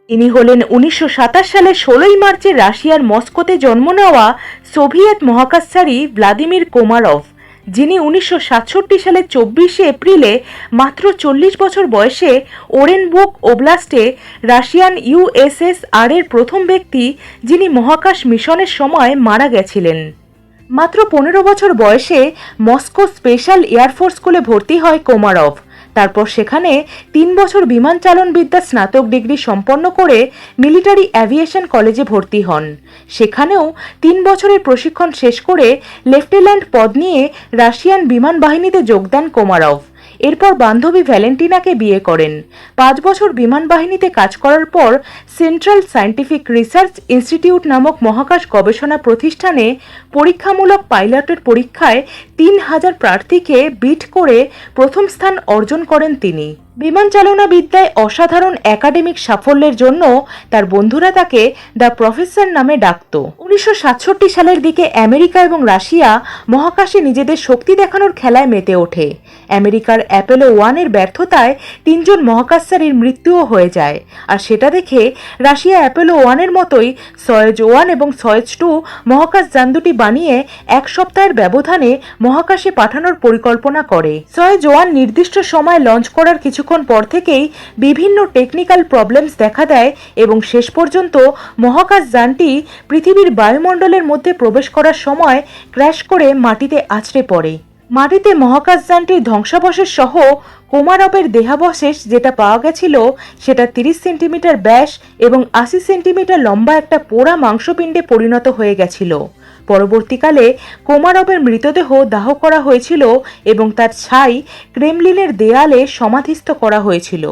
ইনি হলেন 1927 সালে 16ই মার্চে রাশিয়ার মস্কোতে জন্ম নেওয়া সোভিয়েত মহাকাশচারী ভ্লাদিমির কোমারভ, যিনি 1967 সালের 24শে এপ্রিলে মাত্র 40 বছর বয়সে ওরেনবুর্গ ওব্লাস্টে রাশিয়ান ইউএসএসআর এর প্রথম ব্যক্তি যিনি মহাকাশ মিশনের সময় মারা গেছিলেন। মাত্র 15 বছর বয়সে মস্কো স্পেশাল এয়ারফোর্স স্কুলে ভর্তি হয় কোমারভ। তারপর সেখানে 3 বছর বিমান চালন বিদ্যা স্নাতক ডিগ্রি সম্পন্ন করে মিলিটারি অ্যাভিয়েশন কলেজে ভর্তি হন। সেখানেও 3 বছরের প্রশিক্ষণ শেষ করে লেফটেন্যান্ট পদ নিয়ে রাশিয়ান বিমান বাহিনীতে যোগ দেন কোমারভ। এরপর বান্ধবী ভ্যালেন্টিনাকে বিয়ে করেন। 5 বছর বিমান বাহিনীতে কাজ করার পর সেন্ট্রাল সায়েন্টিফিক রিসার্চ ইনস্টিটিউট নামক মহাকাশ গবেষণা প্রতিষ্ঠানে পরীক্ষামূলক পাইলটের পরীক্ষায় 3000 প্রার্থীকে বিট করে প্রথম স্থান অর্জন করেন তিনি। বিমান চালনা বিদ্যায় অসাধারণ একাডেমিক সাফল্যের জন্য তার বন্ধুরা তাকে দ্য প্রফেসর নামে ডাকত। 1967 সালের দিকে আমেরিকা এবং রাশিয়া মহাকাশে নিজেদের শক্তি দেখানোর খেলায় মেতে ওঠে। আমেরিকার অ্যাপোলো 1 এর ব্যর্থতায় 3 জন মহাকাশচারীর মৃত্যুও হয়ে যায়, আর সেটা দেখে রাশিয়া অ্যাপোলো 1 এর মতোই সয়েজ 1 এবং সয়েজ 2 মহাকাশ যান দুটি বানিয়ে 1 সপ্তাহের ব্যবধানে মহাকাশে পাঠানোর পরিকল্পনা করে। সয়েজ 1 নির্দিষ্ট সময় লঞ্চ করার কিছুক্ষণ পর থেকেই বিভিন্ন টেকনিক্যাল প্রবলেমস দেখা দেয় এবং শেষ পর্যন্ত মহাকাশ যানটি পৃথিবীর বায়ুমণ্ডলের মধ্যে প্রবেশ করার সময় ক্র্যাশ করে মাটিতে আছড়ে পড়ে। মাটিতে মহাকাশ যানটির ধ্বংসাবশেষ সহ কোমারভের দেহাবশেষ যেটা পাওয়া গেছিল সেটা 30 সেন্টিমিটার ব্যাস এবং 80 সেন্টিমিটার লম্বা একটা পোড়া মাংসপিণ্ডে পরিণত হয়ে গেছিল। পরবর্তীকালে কোমারভের মৃতদেহ দাহ করা হয়েছিল এবং তার ছাই ক্রেমলিনের দেয়ালে সমাধিস্থ করা হয়েছিল।